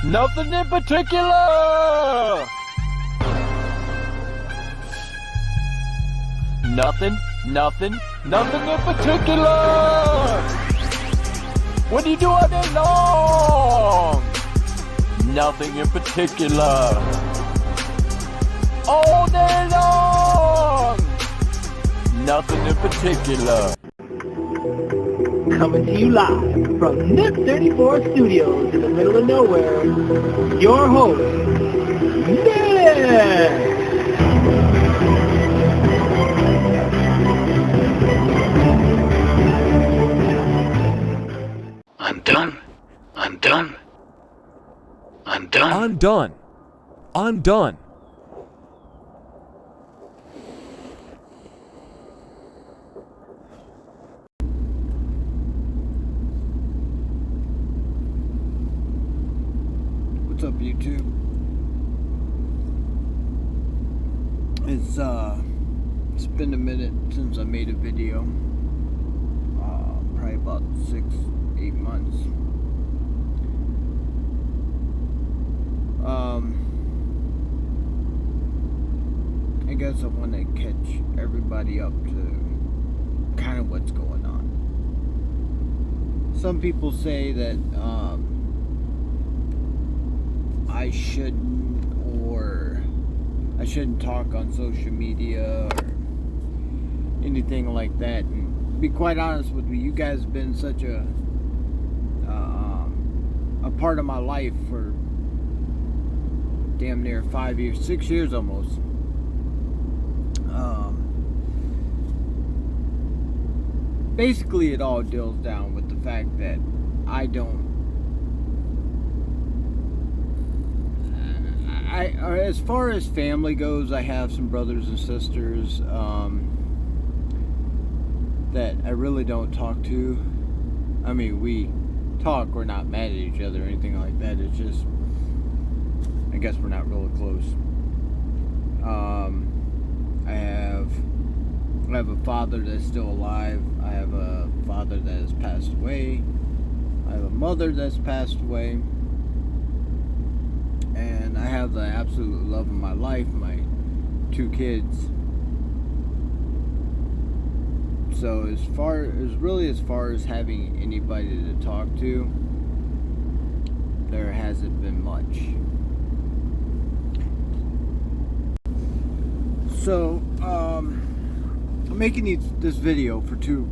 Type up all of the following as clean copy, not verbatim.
Nothing in particular. Nothing in particular. What do you do all day long? Nothing in particular. All day long. Nothing in particular. Coming to you live from NIP 34 Studios in the middle of nowhere, your host, Nick! I'm done. What's up, YouTube? It's been a minute since I made a video. Probably about 6-8 months. I guess I want to catch everybody up to kind of what's going on. Some people say that I shouldn't talk on social media or anything like that. And to be quite honest with you guys have been such a part of my life for damn near 5 years, 6 years almost. Basically, it all deals down with the fact that as far as family goes, I have some brothers and sisters that I really don't talk to. I mean, we talk, we're not mad at each other or anything like that. It's just, I guess we're not really close. I have a father that's still alive. I have a father that has passed away. I have a mother that's passed away. And I have the absolute love of my life, my 2 kids. So as far as having anybody to talk to, there hasn't been much. So I'm making this video for two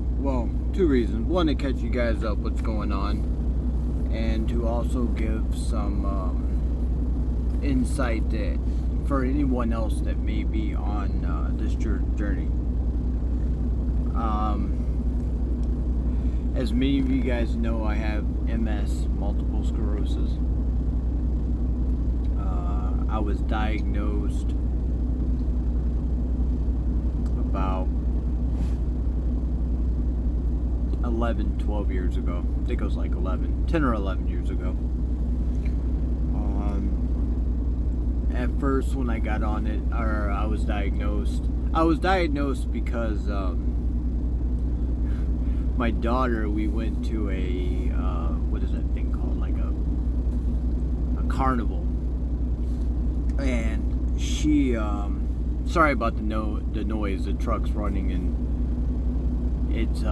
reasons. One, to catch you guys up what's going on, and to also give some insight that for anyone else that may be on this journey. As many of you guys know, I have MS, multiple sclerosis. I was diagnosed about 12 years ago. I think it was like 10 or 11 years ago. At first, when I got on it, or I was diagnosed because my daughter, we went to a what is that thing called, like a carnival, and she sorry about the noise, the truck's running, and it's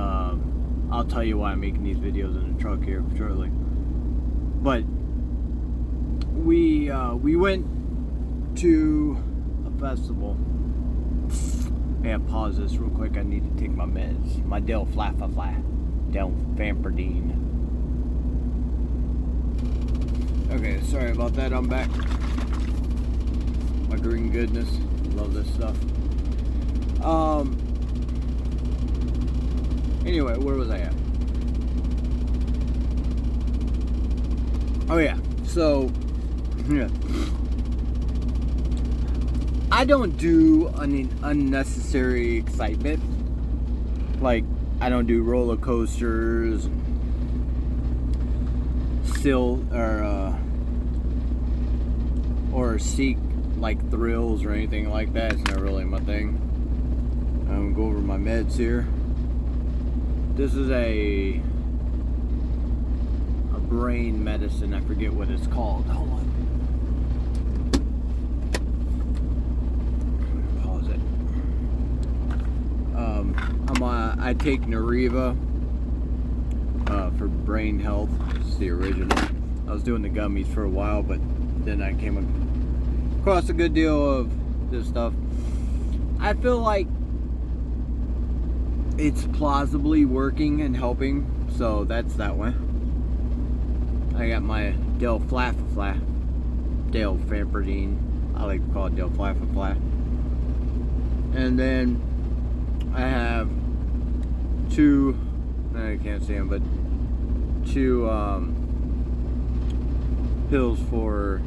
I'll tell you why I'm making these videos in the truck here shortly. But we went to a festival. Yeah, pause this real quick. I need to take my meds. My Delfamperdine. Okay, sorry about that. I'm back. My green goodness. Love this stuff. Anyway, where was I at? Oh yeah. So, yeah. I don't do unnecessary excitement. Like, I don't do roller coasters, or seek like thrills or anything like that. It's not really my thing. I'm gonna go over my meds here. This is a brain medicine. I forget what it's called. Hold on. Pause it. I take Nariva for brain health. It's the original. I was doing the gummies for a while, but then I came across a good deal of this stuff. I feel like it's plausibly working and helping, so that's that one. I got my Delflamperdine. I like to call it Delflafafla. And then I have two, I can't see them, but two pills for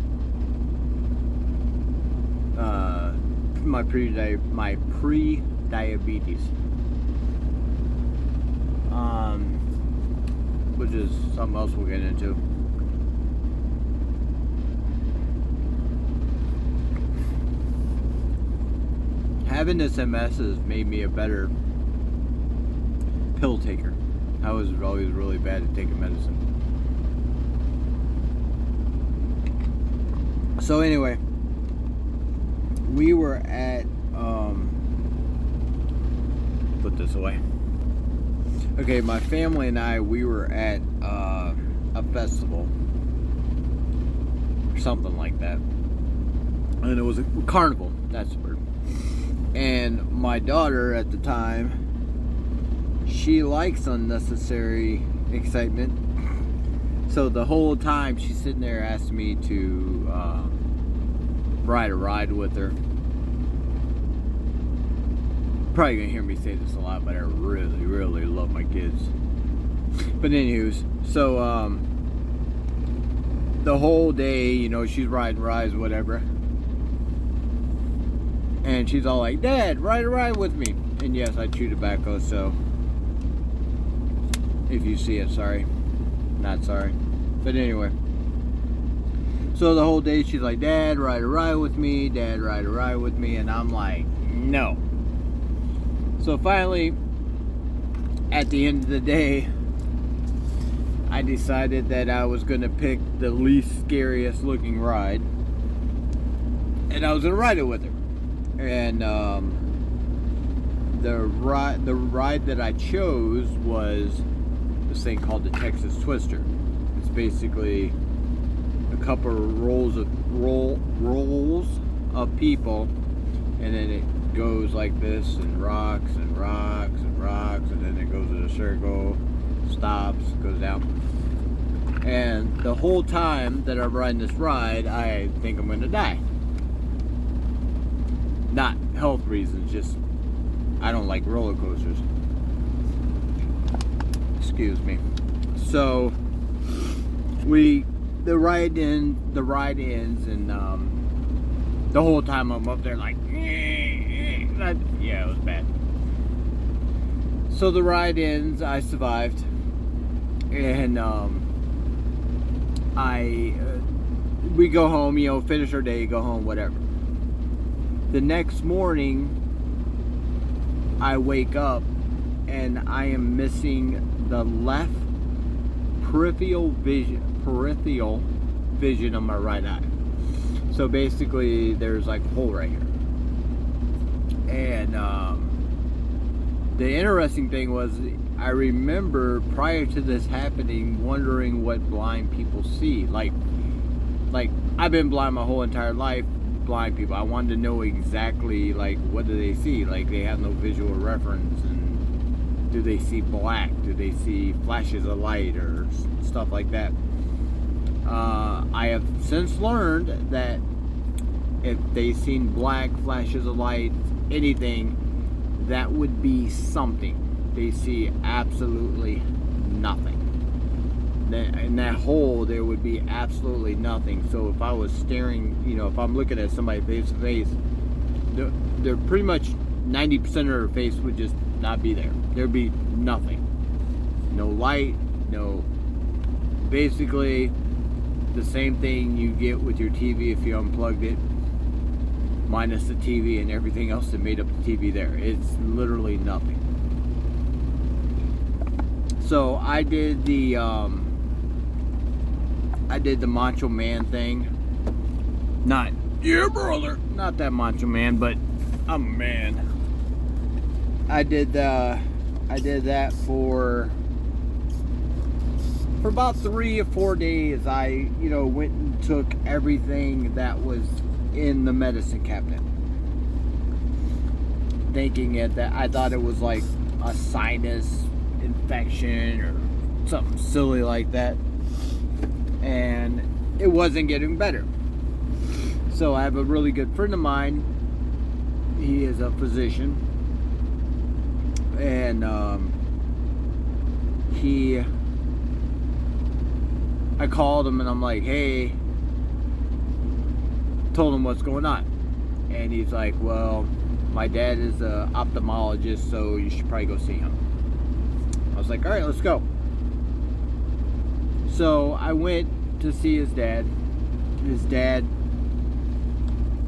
my pre-diabetes, which is something else we'll get into. Having this MS has made me a better pill taker. I was always really bad at taking medicine. So anyway, we were at put this away. Okay, my family and I, we were at a festival or something like that, and it was a carnival. That's the word. And my daughter at the time, she likes unnecessary excitement. So the whole time she's sitting there asking me to ride a ride with her. Probably gonna hear me say this a lot, but I really, really love my kids. But anyways, so the whole day, you know, she's riding rides, whatever. And she's all like, "Dad, ride a ride with me." And yes, I chew tobacco, so if you see it, sorry. Not sorry. But anyway. So the whole day she's like, "Dad, ride a ride with me. Dad, ride a ride with me." And I'm like, no. So finally, at the end of the day, I decided that I was going to pick the least scariest looking ride. And I was going to ride it with her. And the ride that I chose was this thing called the Texas Twister. It's basically a couple of rolls of people, and then it goes like this and rocks and rocks and rocks, and then it goes in a circle, stops, goes down. And the whole time that I'm riding this ride, I think I'm going to die. Not health reasons, just I don't like roller coasters. Excuse me. So the ride ends, and the whole time I'm up there like, yeah, it was bad. So the ride ends. I survived, and we go home. You know, finish our day, go home, whatever. The next morning, I wake up and I am missing the left peripheral vision on my right eye. So basically, there's like a hole right here. And the interesting thing was, I remember prior to this happening, wondering what blind people see. Like I've been blind my whole entire life. Blind people, I wanted to know exactly, like, what do they see? Like, they have no visual reference, and do they see black? Do they see flashes of light or stuff like that? I have since learned that if they've seen black, flashes of light, anything, that would be something. They see absolutely nothing. In that hole, there would be absolutely nothing. So if I was staring, you know, if I'm looking at somebody face to face, they're pretty much 90% of their face would just not be there. There'd be nothing. No light, no. Basically, the same thing you get with your TV if you unplugged it, minus the TV and everything else that made up the TV there. It's literally nothing. So I did the I did the Macho Man thing. Not, yeah, brother. Not that Macho Man, but I'm a man. I did that for about 3 or 4 days. I, went and took everything that was in the medicine cabinet, thinking that I thought it was like a sinus infection or something silly like that, and it wasn't getting better. So I have a really good friend of mine. He is a physician, and I called him and I'm like, hey, told him what's going on, and he's like, well, my dad is an ophthalmologist, so you should probably go see him. I was like, all right, let's go. So I went to see his dad. His dad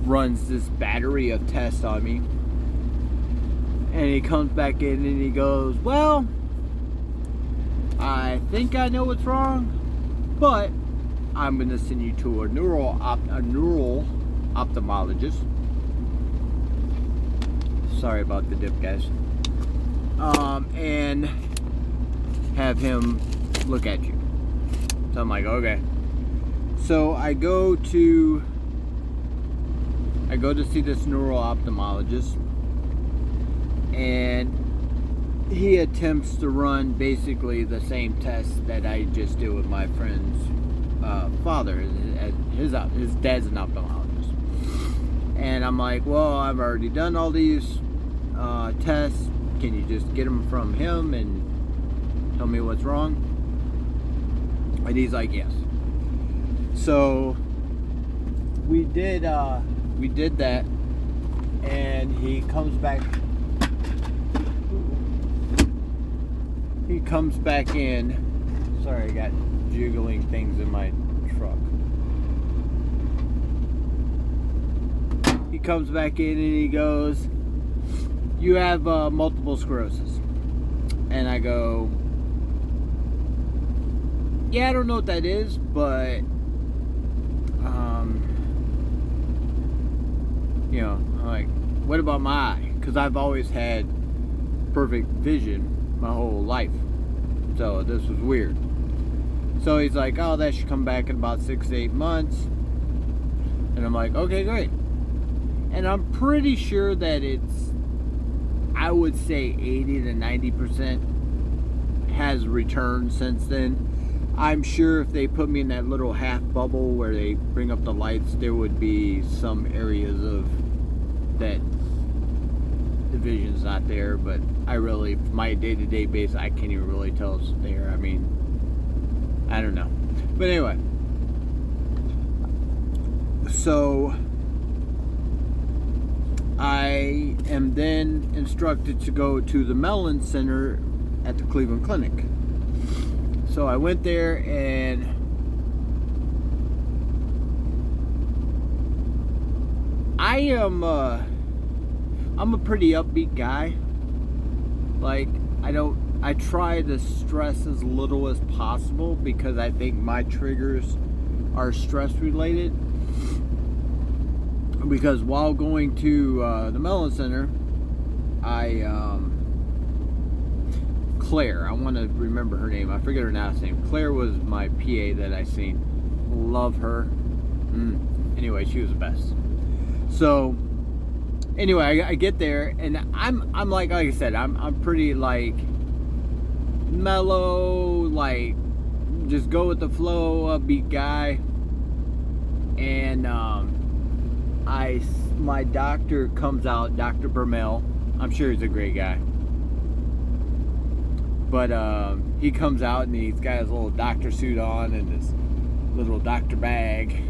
runs this battery of tests on me, and he comes back in and he goes, well, I think I know what's wrong, but I'm going to send you to a neural ophthalmologist. Sorry about the dip, guys. And have him look at you. So I'm like, okay. So I go to see this neural ophthalmologist, and he attempts to run basically the same test that I just did with my friend's father. His dad's an ophthalmologist, and I'm like, well, I've already done all these tests. Can you just get them from him and tell me what's wrong? And he's like, yes. So we did that, and he comes back in. Sorry, I got jiggling things in my truck. He comes back in and he goes, you have multiple sclerosis. And I go, yeah, I don't know what that is, but I'm like, what about my eye? Because I've always had perfect vision my whole life, so this was weird. So he's like, oh, that should come back in about 6 to 8 months. And I'm like, okay, great. And I'm pretty sure that it's, I would say 80 to 90% has returned since then. I'm sure if they put me in that little half bubble where they bring up the lights, there would be some areas of that the vision's not there, but my day-to-day basis, I can't even really tell it's there. I mean, I don't know. But anyway, so I am then instructed to go to the Mellon Center at the Cleveland Clinic. So I went there, and I'm a pretty upbeat guy. Like, I try to stress as little as possible because I think my triggers are stress related. Because while going to the Mellon Center, Claire, I want to remember her name. I forget her last name. Claire was my PA that I seen. Love her. Anyway, she was the best. So, anyway, I get there, and I'm like I said, I'm pretty like mellow, like just go with the flow, upbeat guy. And my doctor comes out, Dr. Bermel. I'm sure he's a great guy. But he comes out and he's got his little doctor suit on and his little doctor bag.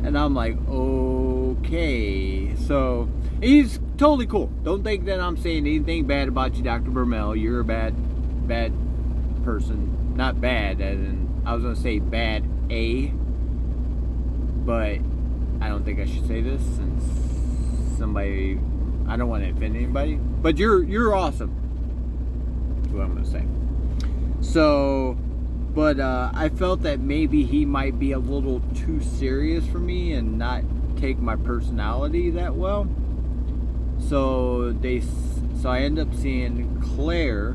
And I'm like, okay. So he's totally cool. Don't think that I'm saying anything bad about you, Dr. Bermel. You're a bad person. Not bad, as in, I was going to say bad but I don't think I should say this since somebody, I don't want to offend anybody. But you're awesome. What I'm gonna say. So But I felt that maybe he might be a little too serious for me and not take my personality that well. So I ended up seeing Claire,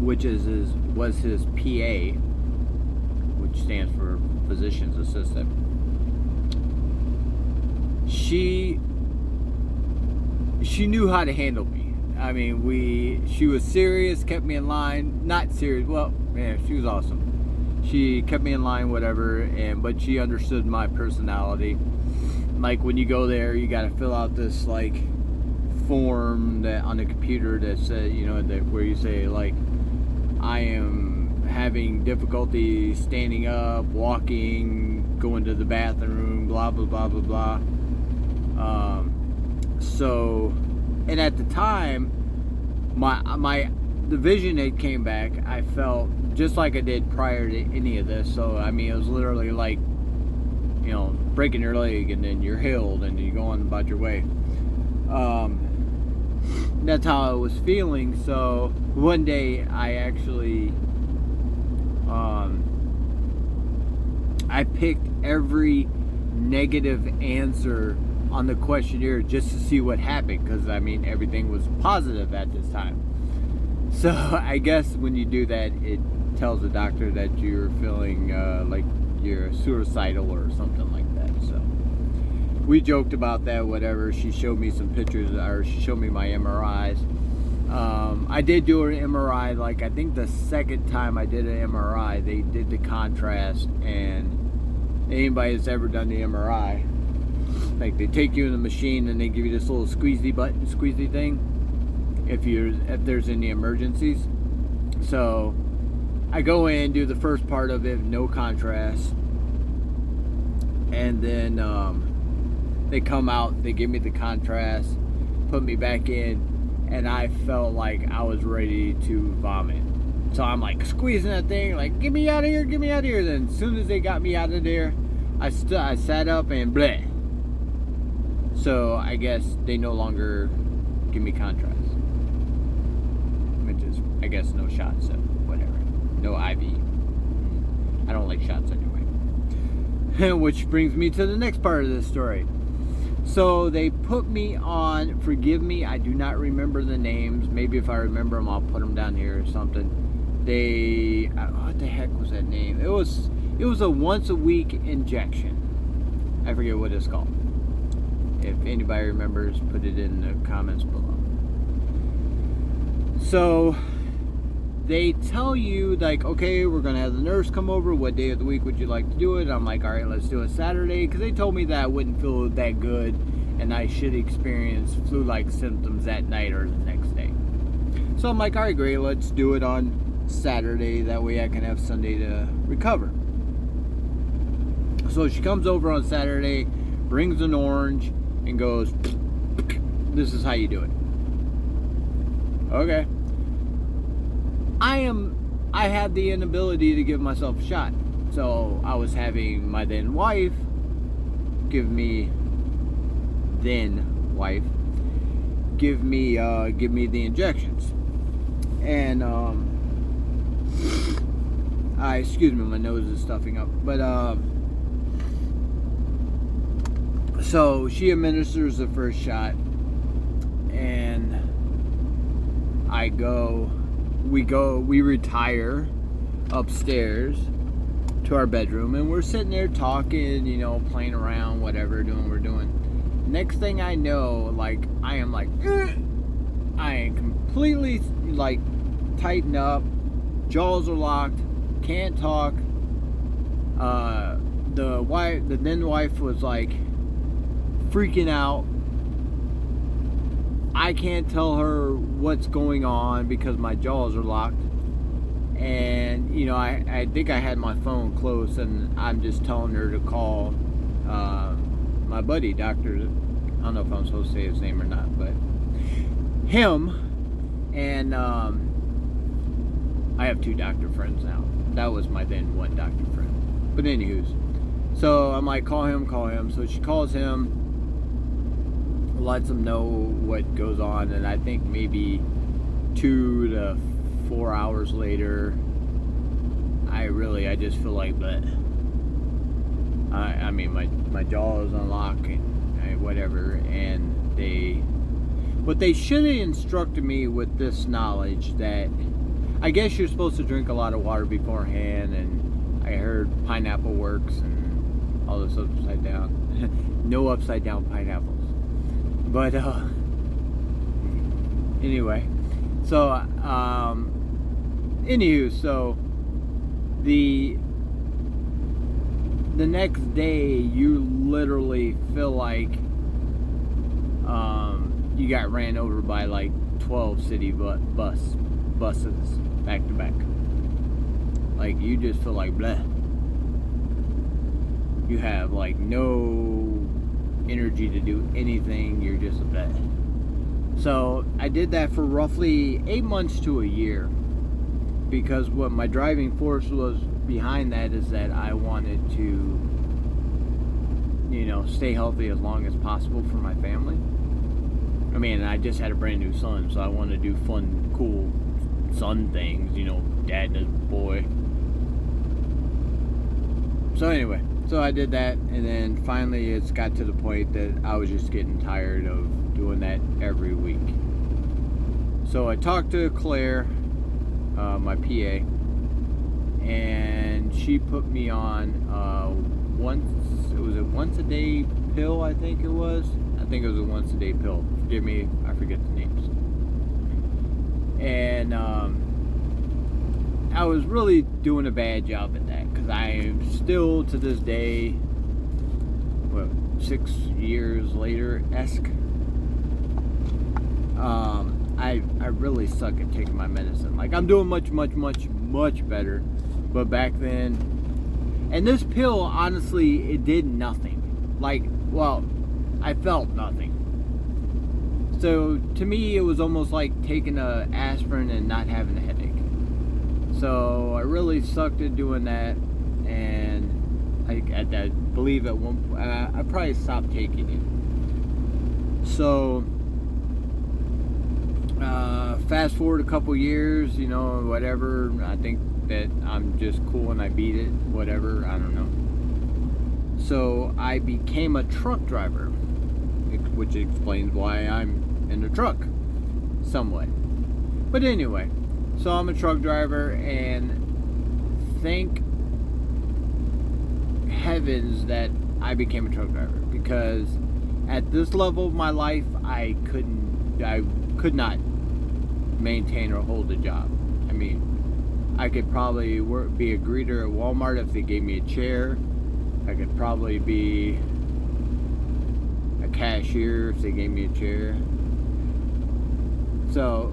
which was his PA, which stands for physician's assistant. She knew how to handle me. I mean, she was serious, kept me in line. Not serious, well, man, she was awesome. She kept me in line, whatever, but she understood my personality. Like, when you go there, you got to fill out this, like, form that on the computer that says, you know, that where you say, like, I am having difficulty standing up, walking, going to the bathroom, blah, blah, blah, blah, blah. And at the time, the vision that came back, I felt just like I did prior to any of this. So, I mean, it was literally like, you know, breaking your leg and then you're healed and you go on about your way. That's how I was feeling. So one day I actually I picked every negative answer on the questionnaire just to see what happened, because I mean everything was positive at this time. So I guess when you do that, it tells the doctor that you're feeling like you're suicidal or something like that. So we joked about that, whatever. She showed me some pictures, or she showed me my MRIs. I did do an MRI, like I think the second time I did an MRI, they did the contrast, and anybody that's ever done the MRI, like they take you in the machine and they give you this little squeezy thing if there's any emergencies. So I go in, do the first part of it, no contrast, and then they come out, they give me the contrast, put me back in, and I felt like I was ready to vomit. So I'm like squeezing that thing, like, get me out of here, get me out of here. Then as soon as they got me out of there, I sat up and bleh. So I guess they no longer give me contrast, which is, I guess, no shots, so whatever. No IV. I don't like shots anyway. Which brings me to the next part of this story. So they put me on, forgive me, I do not remember the names. Maybe if I remember them, I'll put them down here or something. What the heck was that name? It was a once a week injection. I forget what it's called. If anybody remembers, put it in the comments below. So they tell you, like, okay, we're going to have the nurse come over. What day of the week would you like to do it? I'm like, all right, let's do it Saturday. Because they told me that I wouldn't feel that good and I should experience flu-like symptoms that night or the next day. So I'm like, all right, great, let's do it on Saturday. That way I can have Sunday to recover. So she comes over on Saturday, brings an orange, and goes, this is how you do it. Okay. I had the inability to give myself a shot. So I was having my then wife give me the injections. And excuse me, my nose is stuffing up. But so she administers the first shot, and we retire upstairs to our bedroom, and we're sitting there talking, you know, playing around, whatever, doing what we're doing. Next thing I know, like, I am like, I am completely, like, tightened up, jaws are locked, can't talk. The then wife was like freaking out. I can't tell her what's going on because my jaws are locked. And, you know, I think I had my phone close, and I'm just telling her to call my buddy, Dr. I don't know if I'm supposed to say his name or not, but him. And I have 2 doctor friends now. That was my then one doctor friend. But anywho's, so I'm like, call him. So she calls him, lets him know what goes on, and I think maybe 2 to 4 hours later, I just feel like that. I mean, my jaw is unlocked and whatever, and what they should have instructed me with this knowledge that I guess you're supposed to drink a lot of water beforehand, and I heard pineapple works and all this upside down. No upside down pineapples. But anyway, so anywho, so the next day you literally feel like you got ran over by like 12 city buses back to back. Like, you just feel like bleh. You have like no energy to do anything. You're just a bleh. So I did that for roughly 8 months to a year, because what my driving force was behind that is that I wanted to, you know, stay healthy as long as possible for my family. I mean, I just had a brand new son, so I want to do fun, cool son things, you know, dad and his boy. So anyway, so I did that, and then finally it's got to the point that I was just getting tired of doing that every week. So I talked to Claire, my PA, and she put me on once a day pill, I think it was. I think it was a once a day pill. Forgive me, I forget the names. And I was really doing a bad job at that, because I am still to this day, what, 6 years later, I really suck at taking my medicine. Like, I'm doing much better, but back then, and this pill, honestly, it did nothing. Like, well, I felt nothing. So to me, it was almost like taking a aspirin and not having a headache. So I really sucked at doing that, and I believe at one point I probably stopped taking it. So fast forward a couple years, you know, whatever. I think that I'm just cool and I beat it, whatever. I don't know. So I became a truck driver, which explains why I'm in the truck somewhat. But anyway, so I'm a truck driver, and thank heavens that I became a truck driver, because at this level of my life I could not maintain or hold a job. I mean, I could probably be a greeter at Walmart if they gave me a chair. I could probably be a cashier if they gave me a chair. So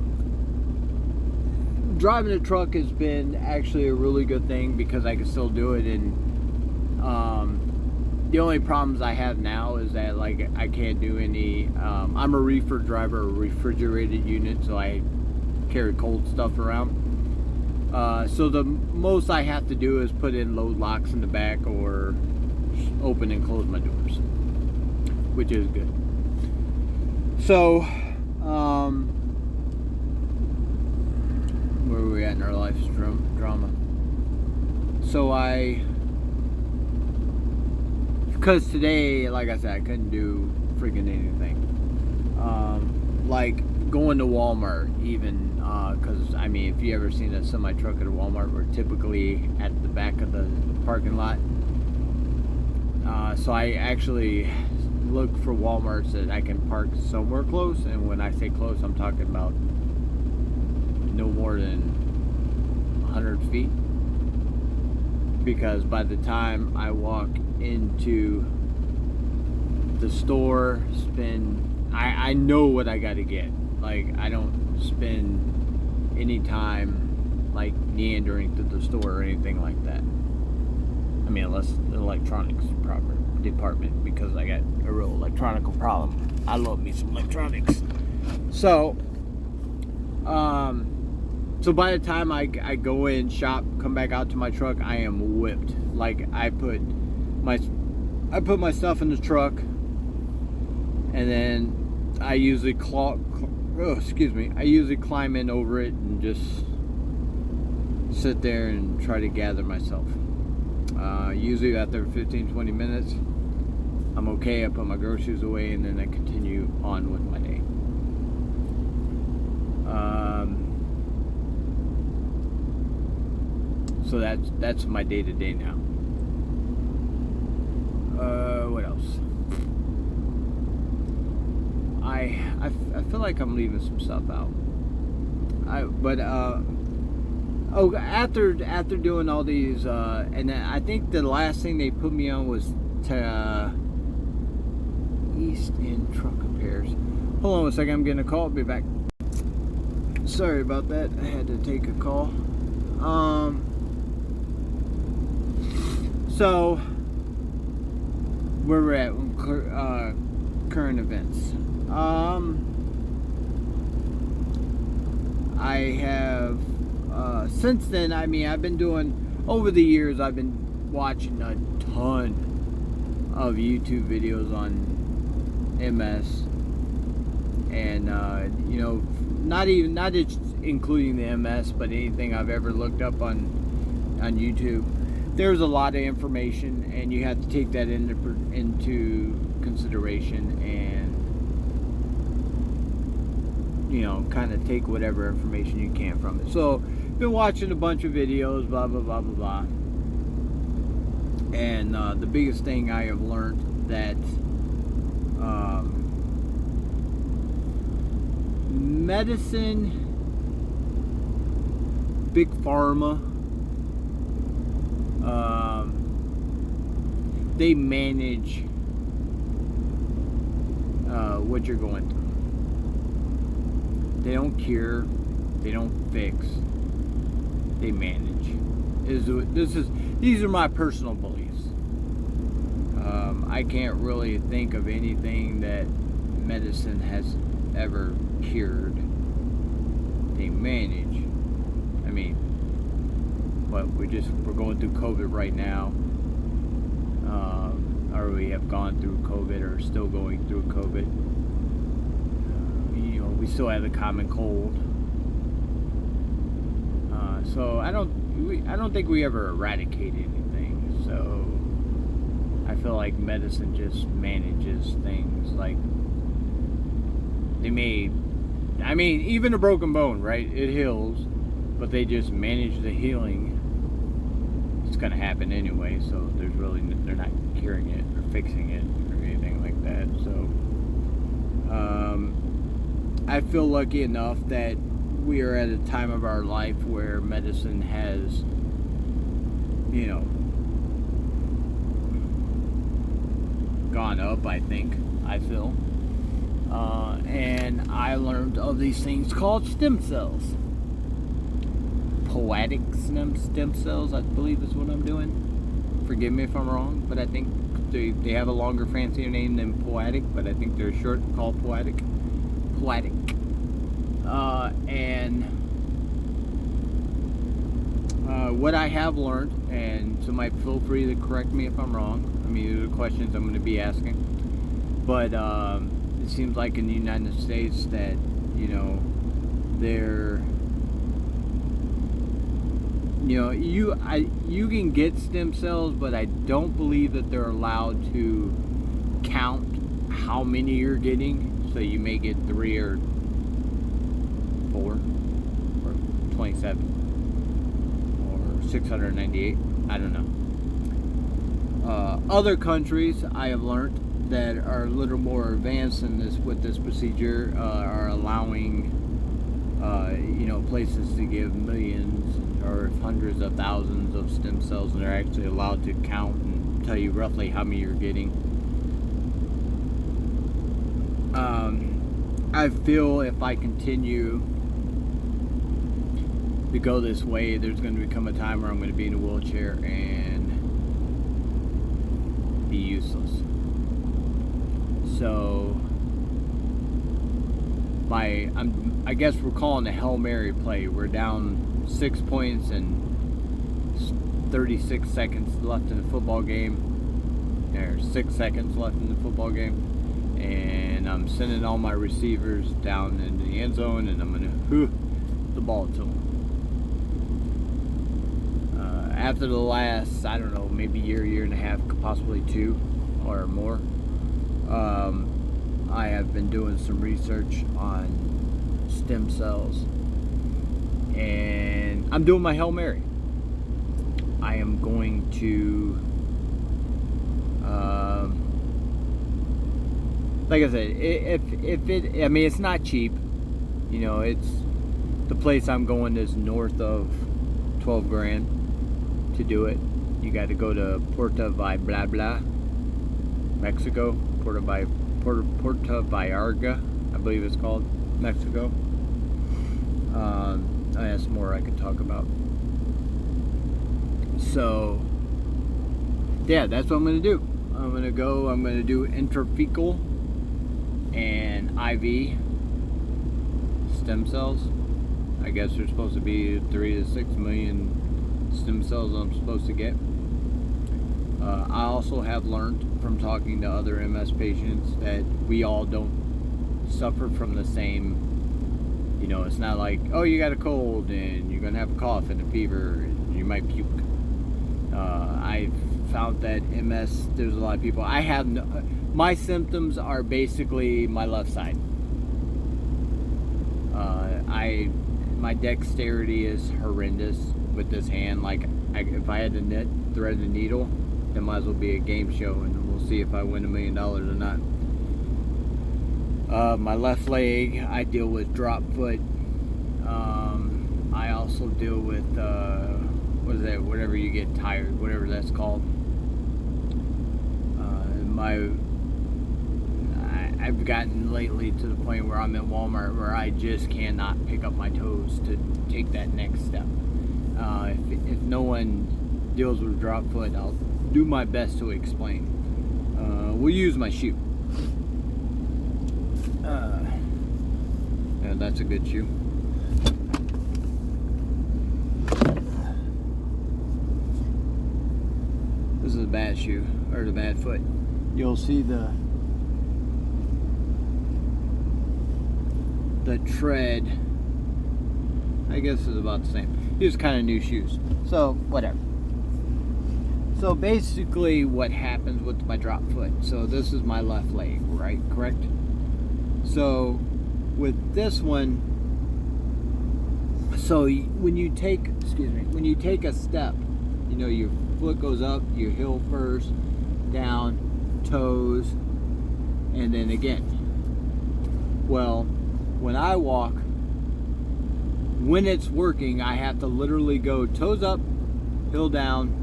driving a truck has been actually a really good thing, because I can still do it. And the only problems I have now is that, like, I can't do any I'm a reefer driver, a refrigerated unit, so I carry cold stuff around. So the most I have to do is put in load locks in the back or open and close my doors, which is good. So where are we at in our life's drama? So because today, like I said, I couldn't do freaking anything. Like going to Walmart, even, because, I mean, if you ever seen a semi-truck at a Walmart, we're typically at the back of the parking lot. So I actually look for Walmarts that I can park somewhere close, and when I say close, I'm talking about no more than 100 feet, because by the time I walk into the store, I know what I gotta get. Like, I don't spend any time like meandering through the store or anything like that. I mean, unless the electronics department, because I got a real electronical problem. I love me some electronics. So so by the time I go in, shop, come back out to my truck, I am whipped. Like, I put my stuff in the truck, and then I usually climb in over it and just sit there and try to gather myself. Usually after 15-20 minutes, I'm okay. I put my groceries away and then I continue on with my day. So that's my day-to-day now. What else? I feel like I'm leaving some stuff out. After doing all these, and I think the last thing they put me on was to East End truck repairs. Hold on a second, I'm getting a call. I'll be back. Sorry about that. I had to take a call. So where we're at, current events. I have since then, I mean, I've been doing, over the years, I've been watching a ton of YouTube videos on MS, and you know, not just including the MS, but anything I've ever looked up on YouTube. There's a lot of information, and you have to take that into consideration, and you know, kind of take whatever information you can from it. So, been watching a bunch of videos, blah blah blah blah blah, and the biggest thing I have learned that medicine, big pharma, they manage what you're going through. They don't cure, they don't fix, they manage. These are my personal beliefs. I can't really think of anything that medicine has ever cured. They manage. I mean, but we're going through COVID right now, or we have gone through COVID, or still going through COVID. You know, we still have the common cold. So I don't think we ever eradicated anything. So I feel like medicine just manages things. Like, they may, I mean, even a broken bone, right? It heals, but they just manage the healing. It's gonna happen anyway, so they're not curing it or fixing it or anything like that. So I feel lucky enough that we are at a time of our life where medicine has, you know, gone up, I feel. And I learned of these things called stem cells. Poetic stem cells, I believe is what I'm doing. Forgive me if I'm wrong, but I think they have a longer, fancier name than poetic, but I think they're short, called poetic. What I have learned, and somebody feel free to correct me if I'm wrong. I mean, these are questions I'm going to be asking. But it seems like in the United States that, you know, they're, you know, you can get stem cells, but I don't believe that they're allowed to count how many you're getting. So you may get 3 or 4 or 27 or 698. I don't know. Other countries, I have learned, that are a little more advanced in this with this procedure are allowing you know, places to give millions or hundreds of thousands of stem cells, and they're actually allowed to count and tell you roughly how many you're getting. I feel if I continue to go this way, there's going to become a time where I'm going to be in a wheelchair and be useless. So I guess we're calling a Hail Mary play. We're down 6 points and 36 seconds left in the football game. There's 6 seconds left in the football game. And I'm sending all my receivers down in the end zone, and I'm going to hoof the ball to them. after the last, I don't know, maybe year and a half, possibly 2 or more, I have been doing some research on stem cells, and I'm doing my Hail Mary. I am going to, like I said, I mean, it's not cheap. You know, the place I'm going is north of 12 grand to do it. You got to go to Puerto Vallarta, Mexico. Puerto Vallarta, I believe it's called, Mexico. That's more I could talk about. So, yeah, that's what I'm going to do. I'm going to do intrathecal and IV stem cells. I guess there's supposed to be 3 to 6 million stem cells I'm supposed to get. I also have learned from talking to other MS patients that we all don't suffer from the same, you know, it's not like, oh, you got a cold and you're going to have a cough and a fever and you might puke. I've found that MS, there's a lot of people, my symptoms are basically my left side. My dexterity is horrendous with this hand. Like, if I had to thread the needle, it might as well be a game show, and we'll see if I win $1 million or not. My left leg, I deal with drop foot. I also deal with what is that? Whatever you get tired, whatever that's called. I've gotten lately to the point where I'm at Walmart where I just cannot pick up my toes to take that next step. If no one deals with drop foot, I'll do my best to explain. We'll use my shoe. Yeah, that's a good shoe. This is a bad shoe, or the bad foot. You'll see the tread, I guess, is about the same. These kind of new shoes, so whatever. So basically what happens with my drop foot, so this is my left leg, right? Correct? So with this one, so when you take a step, you know, your foot goes up, your heel first, down, toes, and then again. Well, when I walk, when it's working, I have to literally go toes up, heel down,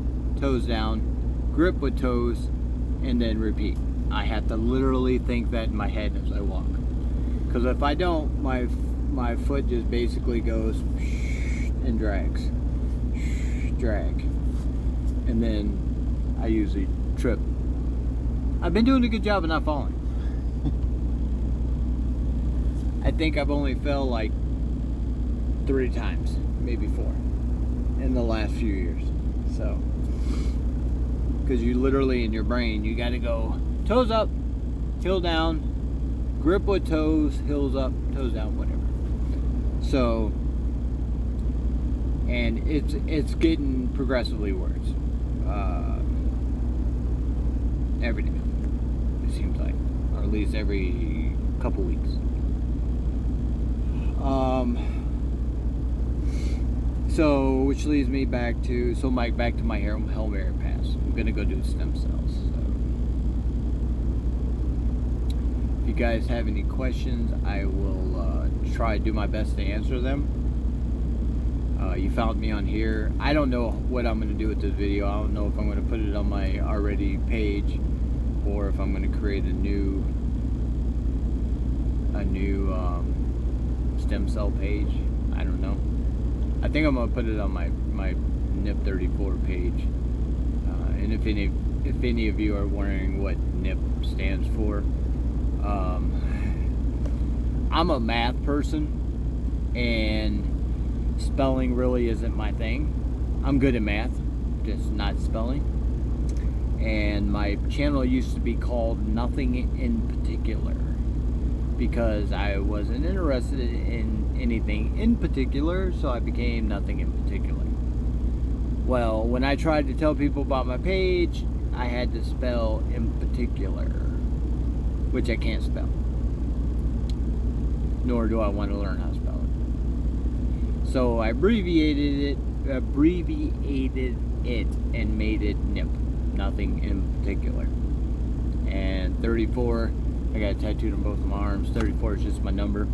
toes down, grip with toes, and then repeat. I have to literally think that in my head as I walk. Because if I don't, my foot just basically goes and drags. Drag. And then I usually trip. I've been doing a good job of not falling. I think I've only fell like 3 times, maybe 4, in the last few years. So, because you literally, in your brain, you got to go toes up, heel down, grip with toes, heels up, toes down, whatever. So, and it's getting progressively worse. Every day, it seems like, or at least every couple weeks. So, which leads me back to my Hail Mary pass. I'm gonna go do stem cells. So, if you guys have any questions, I will try to do my best to answer them. You found me on here. I don't know what I'm gonna do with this video. I don't know if I'm gonna put it on my already page, or if I'm gonna create a new stem cell page. I don't know. I think I'm gonna put it on my NIP 34 page. And if any of you are wondering what NIP stands for, I'm a math person, and spelling really isn't my thing. I'm good at math, just not spelling. And my channel used to be called Nothing in Particular, because I wasn't interested in anything in particular, so I became Nothing in Particular. Well, when I tried to tell people about my page, I had to spell in particular, which I can't spell. Nor do I want to learn how to spell it. So I abbreviated it and made it NIP, nothing in particular. And 34, I got it tattooed on both of my arms. 34 is just my number.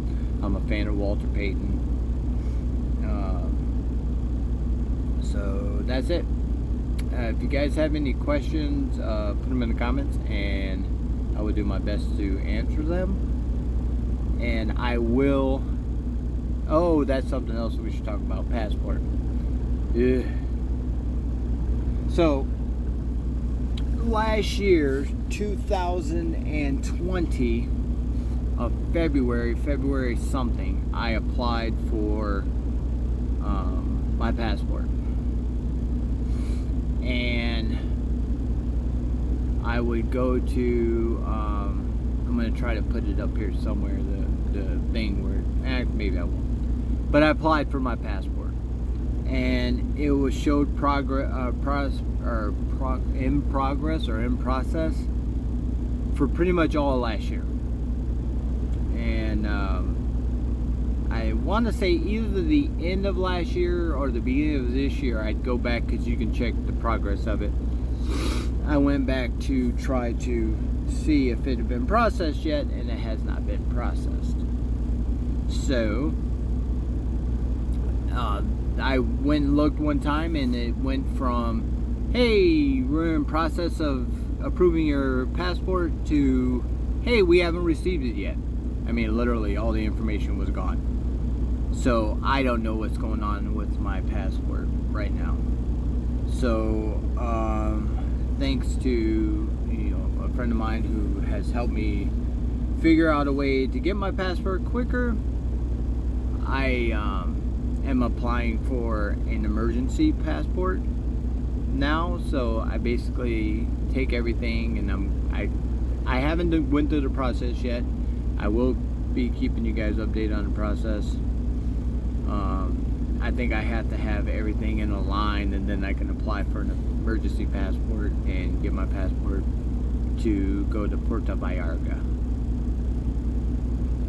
I'm a fan of Walter Payton. So that's it. If you guys have any questions, put them in the comments, and I will do my best to answer them. And I will. Oh, that's something else we should talk about. Passport. Yeah. So last year, 2020, of February something, I applied for my passport. And I would go to, I'm going to try to put it up here somewhere, the thing where, maybe I won't. But I applied for my passport. And it was showed in process for pretty much all of last year. And I want to say either the end of last year or the beginning of this year, I'd go back, because you can check the progress of it. I went back to try to see if it had been processed yet, and it has not been processed. So I went and looked one time, and it went from, hey, we're in process of approving your passport, to, hey, we haven't received it yet. I mean, literally all the information was gone. So I don't know what's going on with my passport right now. So thanks to a friend of mine who has helped me figure out a way to get my passport quicker, I am applying for an emergency passport now. So I basically take everything, and I haven't went through the process yet. I will be keeping you guys updated on the process. I think I have to have everything in a line, and then I can apply for an emergency passport and get my passport to go to Puerto Vallarta.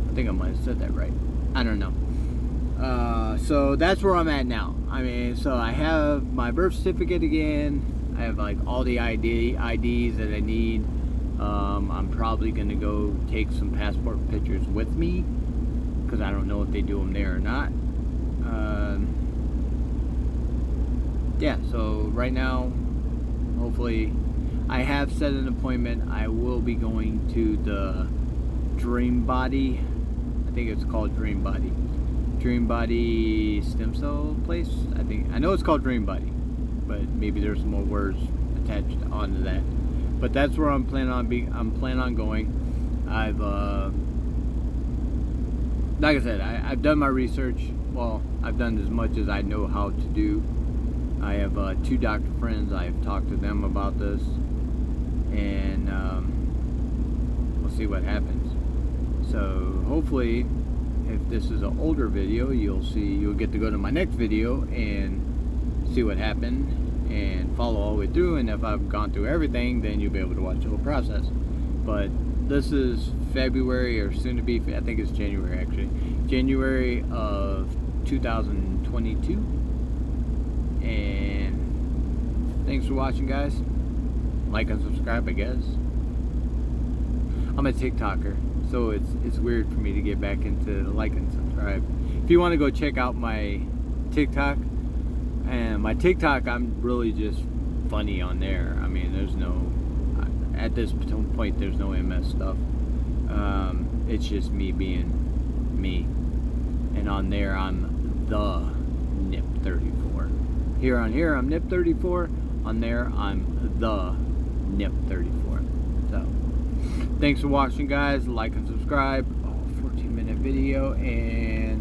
I think I might have said that right. I don't know. So that's where I'm at now. I mean, so I have my birth certificate again. I have like all the IDs that I need. I'm probably going to go take some passport pictures with me, because I don't know if they do them there or not. Yeah, so right now, hopefully, I have set an appointment. I will be going to the Dream Body. I think it's called Dream Body stem cell place. I know it's called Dream Body, but maybe there's some more words attached onto that. But that's where I'm planning on going. I've like I said, I've done my research. Well, I've done as much as I know how to do. I have 2 doctor friends. I've talked to them about this, and we'll see what happens. So hopefully, if this is an older video, you'll get to go to my next video and see what happened and follow all the way through. And if I've gone through everything, then you'll be able to watch the whole process. But this is February, or soon to be, I think it's January actually, January of 2022. And thanks for watching, guys. Like and subscribe, I guess. I'm a TikToker, so it's weird for me to get back into like and subscribe. If you want to go check out my TikTok, and my TikTok, I'm really just funny on there. I mean, there's no, at this point, there's no MS stuff. It's just me being me. And on there, I'm the NIP34. Here on here, I'm NIP34. On there, I'm the NIP34. So, thanks for watching, guys. Like and subscribe. 14-minute video, and